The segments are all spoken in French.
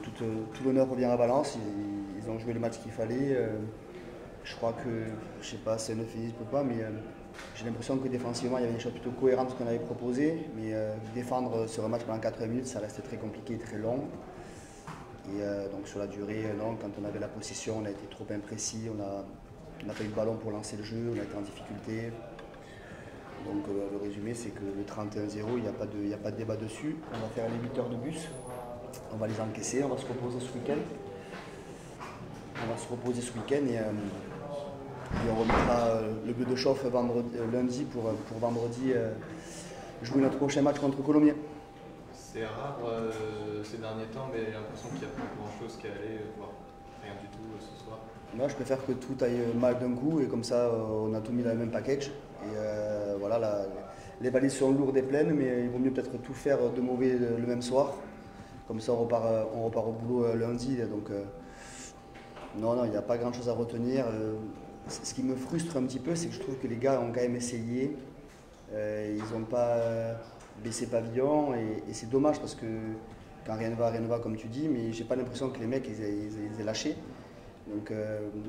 tout l'honneur revient à Valence. Ils ont joué le match qu'il fallait. Je crois que, je sais pas si c'est un euphémisme ou pas, mais j'ai l'impression que défensivement, il y avait des choses plutôt cohérentes ce qu'on avait proposé. Mais défendre sur un match pendant 80 minutes, ça reste très compliqué, très long. Et donc sur la durée, non, quand on avait la possession, on a été trop imprécis. On n'a pas eu de ballon pour lancer le jeu, on a été en difficulté. Donc le résumé, c'est que le 31-0, il n'y a pas de débat dessus. On va faire les 8 heures de bus, on va les encaisser, on va se reposer ce week-end. Et on remettra le bleu de chauffe lundi pour vendredi jouer notre prochain match contre Colomiers. C'est rare ces derniers temps, mais j'ai l'impression qu'il n'y a pas grand-chose qui est allé, voire rien du tout ce soir. Moi, je préfère que tout aille mal d'un coup et comme ça, on a tout mis dans le même package. Et voilà, les valises sont lourdes et pleines, mais il vaut mieux peut-être tout faire de mauvais le même soir. Comme ça, on repart au boulot lundi. Donc, non, il n'y a pas grand-chose à retenir. Ce qui me frustre un petit peu, c'est que je trouve que les gars ont quand même essayé. Ils n'ont pas baissé pavillon et c'est dommage parce que quand rien ne va comme tu dis, mais j'ai pas l'impression que les mecs ils aient lâché. Donc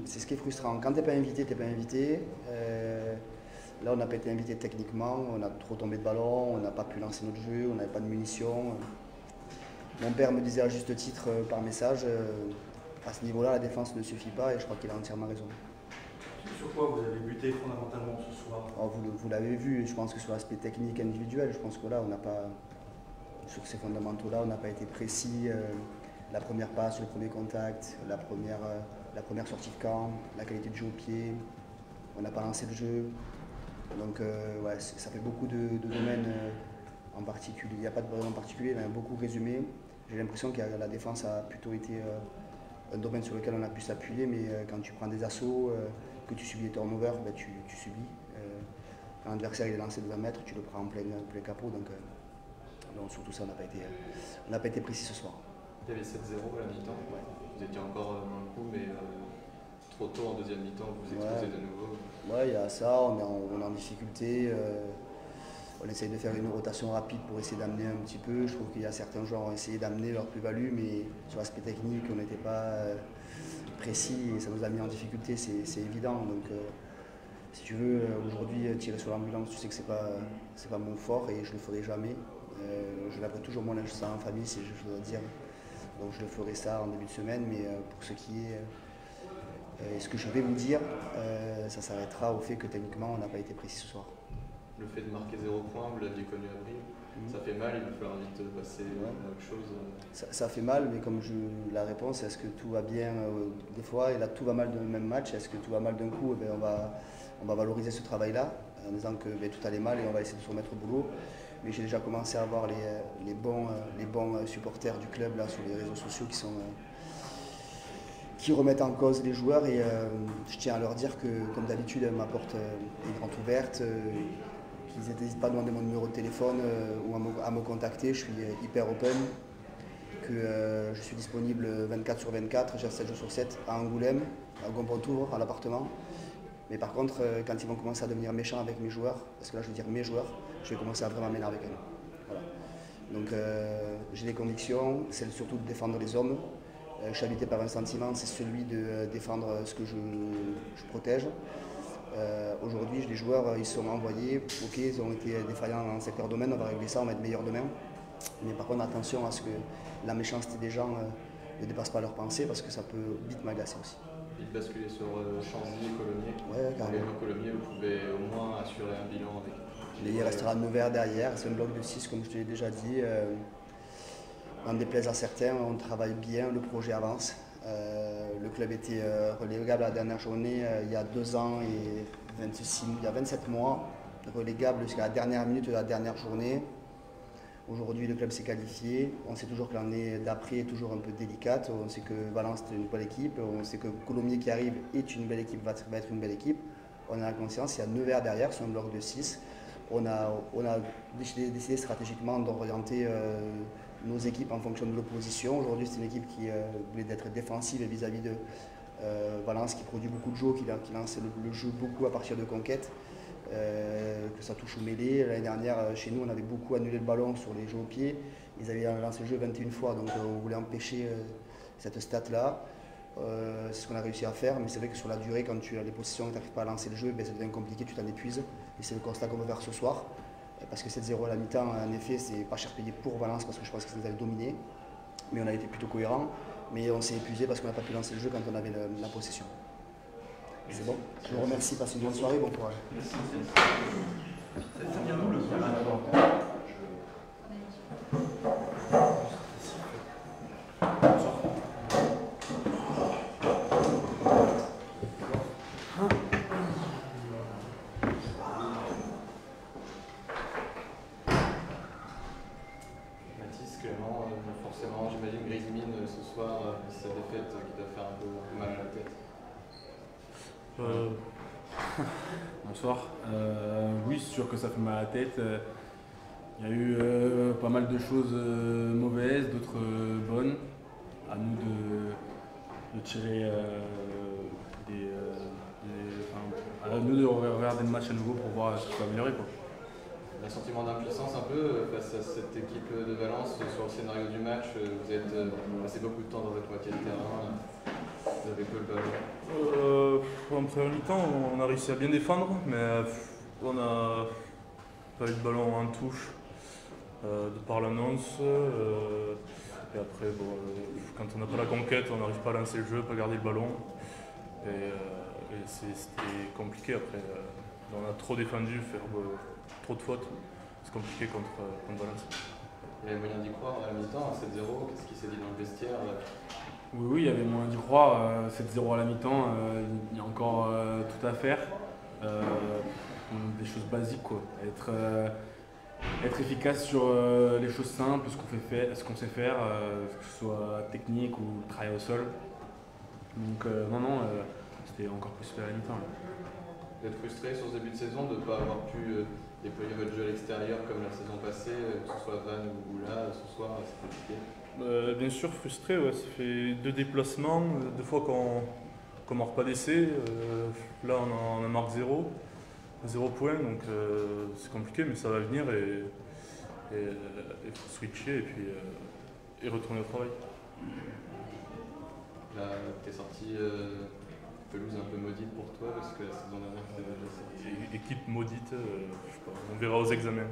c'est ce qui est frustrant. Quand t'es pas invité, t'es pas invité. Là on n'a pas été invité techniquement, on a trop tombé de ballon, on n'a pas pu lancer notre jeu, on n'avait pas de munitions. Mon père me disait à juste titre par message, à ce niveau-là la défense ne suffit pas et je crois qu'il a entièrement raison. Sur quoi vous avez buté fondamentalement ce soir? Alors, vous l'avez vu, je pense que sur l'aspect technique individuel, je pense que là on n'a pas, sur ces fondamentaux-là, on n'a pas été précis. La première passe, le premier contact, la première sortie de camp, la qualité de jeu au pied, on n'a pas lancé le jeu. Donc ouais, ça fait beaucoup de domaines en particulier. Il n'y a pas de domaine en particulier, il y en a beaucoup résumé. J'ai l'impression que la défense a plutôt été un domaine sur lequel on a pu s'appuyer, mais quand tu prends des assauts, que tu subis des turnovers, ben tu subis. Quand l'adversaire est lancé de 20 mètres, tu le prends en plein capot. Donc surtout ça, on n'a pas été précis ce soir. Il y avait 7-0 à la mi-temps, ouais. Vous étiez encore dans le coup, mais trop tôt en deuxième mi-temps, vous exposez de nouveau. Ouais, il y a ça, on est en difficulté. On essaye de faire une rotation rapide pour essayer d'amener un petit peu. Je trouve qu'il y a certains joueurs qui ont essayé d'amener leur plus-value, mais sur l'aspect technique, on n'était pas précis et ça nous a mis en difficulté, c'est évident. Donc, si tu veux, aujourd'hui, tirer sur l'ambulance, tu sais que c'est pas mon fort et je le ferai jamais. Je laverai toujours mon linge sale en famille, si je dois dire. Donc, je le ferai ça en début de semaine, mais pour ce qui est. Ce que je vais vous dire, ça s'arrêtera au fait que techniquement, on n'a pas été précis ce soir. Le fait de marquer 0 points, vous l'aviez connu à Brive, ça fait mal, il va falloir vite passer à autre chose. Ça fait mal, mais comme la réponse, est-ce que tout va bien des fois, et là tout va mal dans le même match, est-ce que tout va mal d'un coup, eh bien, on va valoriser ce travail-là, en disant que tout allait mal et on va essayer de se remettre au boulot. Mais j'ai déjà commencé à voir les bons supporters du club là, sur les réseaux sociaux qui remettent en cause les joueurs et je tiens à leur dire que comme d'habitude ma porte est grande ouverte, qu'ils n'hésitent pas à demander mon numéro de téléphone ou à me contacter, je suis hyper open, que je suis disponible 24 sur 24, j'ai 7 jours sur 7 à Angoulême, à Gompontour, à l'appartement. Mais par contre, quand ils vont commencer à devenir méchants avec mes joueurs, parce que là je veux dire mes joueurs, je vais commencer à vraiment m'énerver avec eux. Voilà. Donc j'ai des convictions, celle surtout de défendre les hommes. Je suis habité par un sentiment, c'est celui de défendre ce que je protège. Aujourd'hui, les joueurs, ils sont envoyés, ok, ils ont été défaillants dans le secteur domaine, on va régler ça, on va être meilleurs demain. Mais par contre, attention à ce que la méchanceté des gens ne dépasse pas leurs pensées, parce que ça peut vite m'agacer aussi. Vite basculer sur Chanzy et Colomiers. Ouais, carrément. Colomiers, vous pouvez au moins assurer un bilan avec. Il restera Nevers derrière, c'est un bloc de 6, comme je te l'ai déjà dit. En déplaise à certains, on travaille bien, le projet avance. Le club était relégable à la dernière journée il y a 2 ans et il y a 27 mois, relégable jusqu'à la dernière minute de la dernière journée. Aujourd'hui, le club s'est qualifié. On sait toujours que l'année d'après est toujours un peu délicate. On sait que Valence est une bonne équipe. On sait que Colomiers qui arrive est une belle équipe, va être une belle équipe. On a la conscience, il y a Nevers derrière, c'est un bloc de 6. On a décidé stratégiquement d'orienter nos équipes en fonction de l'opposition. Aujourd'hui, c'est une équipe qui voulait être défensive vis-à-vis de Valence, qui produit beaucoup de jeux, qui lance le jeu beaucoup à partir de conquêtes. que ça touche au mêlée. L'année dernière, chez nous, on avait beaucoup annulé le ballon sur les jeux au pied. Ils avaient lancé le jeu 21 fois, donc on voulait empêcher cette stat-là. C'est ce qu'on a réussi à faire, mais c'est vrai que sur la durée, quand tu as les possessions et que tu n'arrives pas à lancer le jeu, ça devient compliqué, tu t'en épuises. Et c'est le constat qu'on veut faire ce soir. Parce que 7-0 à la mi-temps, en effet, c'est pas cher payé pour Valence parce que je pense que ça nous avait dominé. Mais on a été plutôt cohérent. Mais on s'est épuisé parce qu'on n'a pas pu lancer le jeu quand on avait la possession. C'est bon. Je vous remercie. Passez une bonne soirée. Bon courage. Merci. Mathis, Clément, forcément, j'imagine grise mine ce soir, sa défaite qui doit faire un peu mal à la tête. Bonsoir. Oui, c'est sûr que ça fait mal à la tête. Il y a eu pas mal de choses mauvaises, d'autres bonnes. À nous de tirer à nous de regarder le match à nouveau pour voir ce qui peut améliorer, quoi. Un sentiment d'impuissance un peu face à cette équipe de Valence sur le scénario du match. Vous êtes passé beaucoup de temps dans votre moitié de terrain. Vous avez peu le ballon. En première mi-temps, on a réussi à bien défendre, mais on n'a pas eu de ballon en touche de par l'annonce. Et après, quand on n'a pas la conquête, on n'arrive pas à lancer le jeu, pas garder le ballon. Et c'était compliqué après. On a trop défendu, faire trop de fautes. C'est compliqué contre Valence. Il y avait moyen d'y croire à la mi-temps, à 7-0. Qu'est-ce qui s'est dit dans le vestiaire? Oui, il y avait moyen d'y croire. 7-0 à la mi-temps, il y a encore tout à faire. Des choses basiques, quoi. Être efficace sur les choses simples, ce qu'on sait faire, que ce soit technique ou travail au sol. Donc c'était encore plus fait à la mi-temps. Vous êtes frustré sur ce début de saison de ne pas avoir pu déployer votre jeu à l'extérieur comme la saison passée, que ce soit Vannes ou là, ce soir, c'est compliqué? Bien sûr, frustré, ouais. Ça fait 2 déplacements, 2 fois qu'on ne marque pas d'essai. Là, on en marque 0 point, donc c'est compliqué, mais ça va venir et il faut switcher et retourner au travail. Là, tu es sorti pelouse un peu maudite pour toi parce que la saison dernière, c'était déjà sorti. Équipe maudite, je sais pas, on verra aux examens.